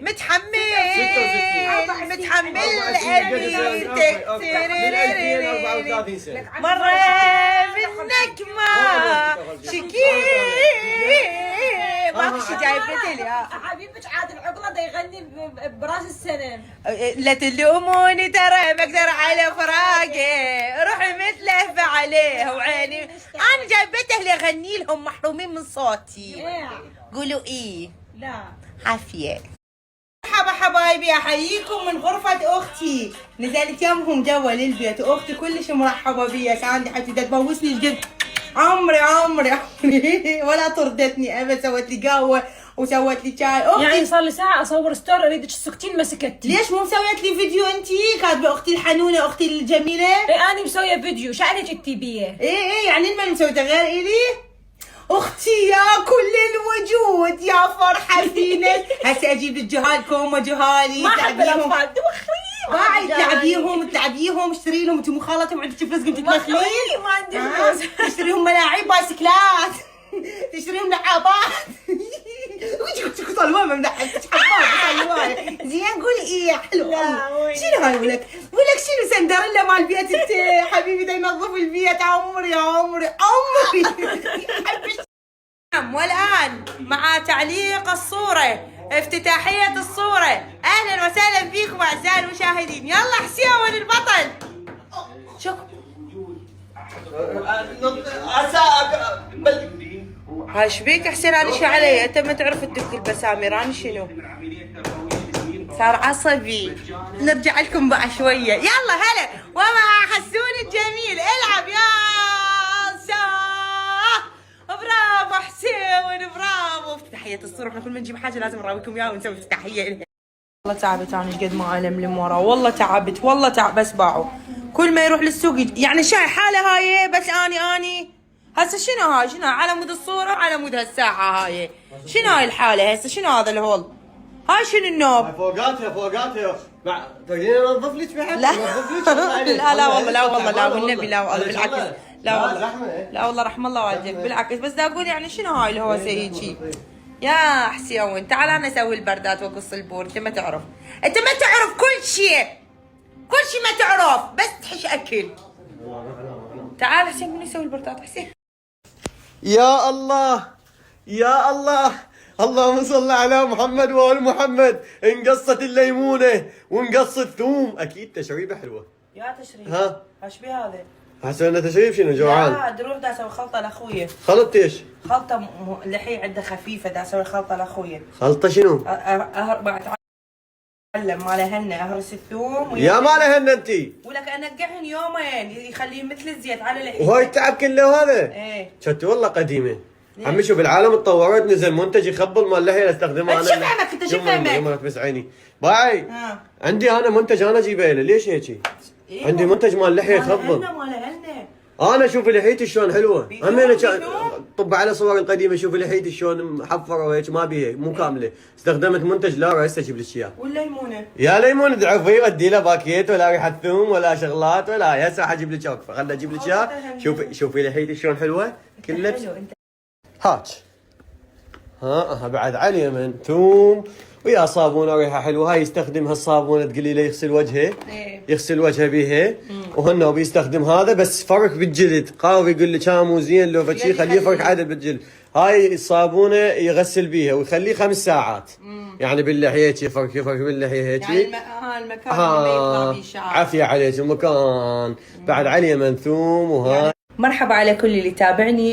متحمل مرة منك ما شكيت ما في شي جايب لي حبيبك عاد العقله دا يغني براس السنه. لا تلوموني ترى ما اقدر على فراقه روحي مثله فعليه وعيني انا جايبته لاغني لهم محرومين من صوتي. قولوا ايه؟ لا عافيه. مرحبا حبايبي احييكم من غرفة اختي. نزلت يمهم جوا للبيت واختي كلش مرحبة بيا كانت حتى تبوسني الجد عمري ولا طردتني ابد. سوت لي قهوة وسوت لي شاي. اختي يعني صار لي ساعه اصور ستوري اريدك تسكتين ما سكتي. ليش مو مسويت لي فيديو انتي؟ كاتبه اختي الحنونة اختي الجميلة. ايه انا مسويه فيديو شو عليك تكتبيه؟ ايه يعني من مسويته غير الي؟ اختي يا كل الوجود يا فرحة فينا. هسه اجيب لك جهال كومه جهالي ما احب الاطفال باعي تلعبيهم اشتري لهم. انت مو خالتهم عندك فلوس قمت تدخلين؟ ما عندي فلوس. تشتريهم ملاعب بايسكلات تشتريهم لعابات. صلوان ممدحك زين قولي ايه حلو. شنو هاي ولك شنو سندريلا مال البيت انت حبيبي دا ينظف البيت. عمري والان مع تعليق الصورة افتتاحية الصورة. اهلا وسهلا فيكم اعزائي المشاهدين. يلا حسين البطل. شوف هاي شبيك حسين انا شو علي؟ انت ما تعرف تدق البسامير انا شنو؟ صار عصبي. نرجع لكم بقى شوية. يلا هلا ومع حسون الجميل. العب يا برافو حسين برافو. افتتاحية الصورة احنا كل ما نجيب حاجة لازم نراويكم اياها ونسوي افتتاحية لها. والله تعبت انا ايش قد ما الملم ورا. والله تعبت بس باعوا كل ما يروح للسوق يعني شاي حالة هاي. بس اني هسه شنو هاي؟ شنو على مود الصورة على مود هالساعة هاي؟ شنو هاي الحالة هسه؟ شنو هذا الهول؟ هاي شنو النوب؟ فوقاتها تقدرين انظف لك بعد؟ لا لا والله لا والنبي لا والله بالعكس. لا والله رحم الله والديك بالعكس. بس دا اقول يعني شنو هاي الهوسه هيجي؟ يا حسين تعال انا اسوي البردات واقص البور. انت ما تعرف كل شيء ما تعرف بس تحش اكل. تعال حسين من يسوي البردات حسين. يا الله اللهم صل على محمد وآل محمد. انقصت الليمونة وانقص الثوم. اكيد تشريبة حلوة. يا تشريب. ها ايش بيه هذا؟ حسنا انه تشريب شنو جوعان؟ لا دروح دا اسوي خلطة لاخويا. خلطت ايش؟ خلطة لحية عنده خفيفة دا اسوي خلطة لاخويا. خلطة شنو؟ بعد اتعلم ماله هن اهرس الثوم يا ماله هن انتي؟ ولك انقعهن يومين يخليه مثل الزيت على لحية. وهاي التعب كله هذا؟ ايه شتي والله قديمة. عمي شوف العالم تطورت نزل منتج يخبل مال اللحية استخدمه انا. شو فهمك انت شو فهمك؟ يمرك بس عيني. باي عندي انا منتج انا اجيبه له. ليش هيك؟ إيه عندي منتج مال اللحية يخبل. انا شوف لحيتي شلون حلوه. همين طب على صور القديمه شوف لحيتي شلون محفره وهيك ما بيها مو كامله. استخدمت منتج لارا هسه اجيب لك اياه. والليمونه يا ليمون ضعفي ودي له باكيت ولا ريحه ثوم ولا شغلات ولا. هسه حجيب لك وقفه خلنا اجيب لك اياه. شوفي لحيتي شلون حلوه كلها. هاك ها بعد على اليمن ثوم ويا صابونه ريحه حلوه. هاي يستخدم هالصابونه تقولي له يغسل وجهه. يغسل وجهه بيها. وهنا بيستخدم هذا بس فرك بالجلد. قاوي يقول لك ها مو زين لو فشي خليه يفرك عدل بالجلد. هاي الصابونه يغسل بيها ويخليه 5 ساعات. يعني باللحيه يفرك باللحيه هيك. يعني المكان اللي يطلع فيه شعر. عافيه عليك المكان. بعد عليه منثوم وهاي. مرحبا على كل اللي تابعني